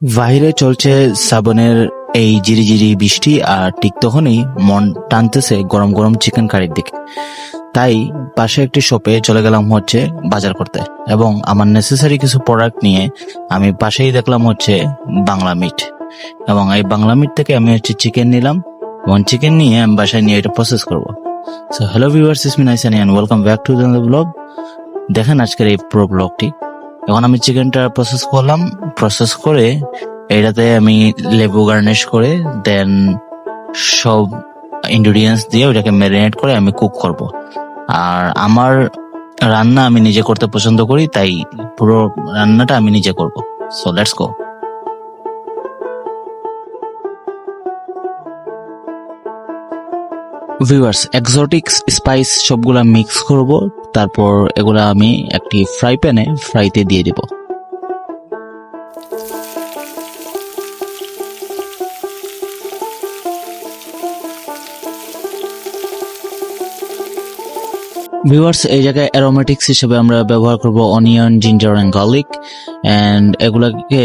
বাইরে চলছে শ্রাবণের এই ঝিরিঝিরি বৃষ্টি, আর ঠিক তখনই মন টানতেছে গরম গরম চিকেন কারির দিকে। তাই পাশে একটি শপে চলে গেলাম হচ্ছে বাজার করতে, এবং আমার নেসেসারি কিছু প্রোডাক্ট নিয়ে আমি পাশেই দেখলাম হচ্ছে বাংলা মিট, এবং এই বাংলা মিট থেকে আমি হচ্ছে চিকেন নিলাম, এবং চিকেন নিয়ে আমি বাসায় নিয়ে এটা প্রসেস করবো। So hello viewers, it's me নাইসানি and welcome back to the blog. দেখেন আজকের এই পুরো ব্লগটি। এখন আমি চিকেনটা প্রসেস করলাম, প্রসেস করে এটাতে আমি লেবু গার্নিশ করে দেন সব ইনগ্রিডিয়েন্টস দিয়ে ওটাকে ম্যারিনেট করে আমি কুক করব। আর আমার রান্না আমি নিজে করতে পছন্দ করি, তাই পুরো রান্নাটা আমি নিজে করব। So let's go. Viewers, exotic spice সবগুলা মিক্স করব, তারপর এগুলা আমি একটি ফ্রাই প্যানে ফ্রাইতে দিয়ে দিব। ভিউয়ার্স, এই জায়গায় অ্যারোমেটিক্স হিসেবে আমরা ব্যবহার করব onion, ginger and garlic, and এগুলাকে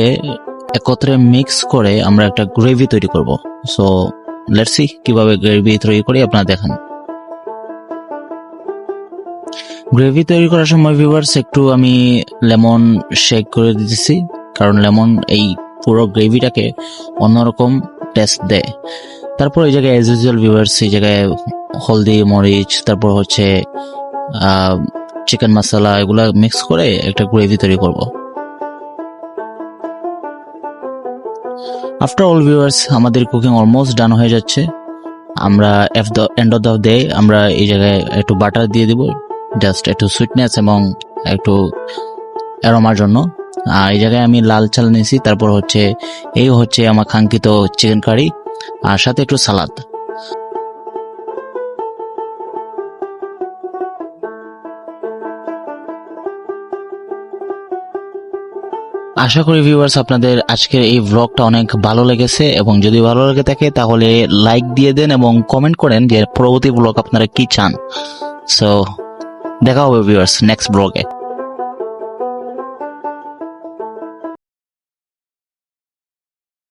একত্রে মিক্স করে আমরা একটা গ্রেভি তৈরি করব। সো লেটস সি কিভাবে গ্রেভি তৈরি করি, আপনারা দেখেন। গ্রেভি তৈরি করার সময় ভিউয়ার্স একটু আমি লেমন শেক করে দিতেছি, কারণ লেমন এই পুরো গ্রেভিটাকে অন্যরকম টেস্ট দেয়। তারপর এই জায়গায় এজ ইউজুয়াল ভিউয়ার্স, এই জায়গায় হলদি, মরিচ, তারপর হচ্ছে চিকেন মশলা, এগুলা মিক্স করে একটা গ্রেভি তৈরি করব। আফটার অল ভিউয়ার্স, আমাদের কুকিং অলমোস্ট ডান হয়ে যাচ্ছে। আমরা এন্ড অফ দ্য ডে আমরা এই জায়গায় একটু বাটার দিয়ে দিব, জাস্ট একটু সুইটনেস এবং একটু অ্যারোমার জন্য। আর এই জায়গায় আমি লাল চাল নিয়েছি, তারপর হচ্ছে এই হচ্ছে আমার কাঙ্ক্ষিত চিকেন কারি, আর সাথে একটু সালাদ। আশা করি ভিউয়ার্স আপনাদের আজকের এই ব্লগটা অনেক ভালো লেগেছে, এবং যদি ভালো লেগে থাকে তাহলে লাইক দিয়ে দেন এবং কমেন্ট করেন যে পরবর্তী ব্লগ আপনারা কি চান। সো দেখা হবে ভিউয়ার্স নেক্সট ব্লগে।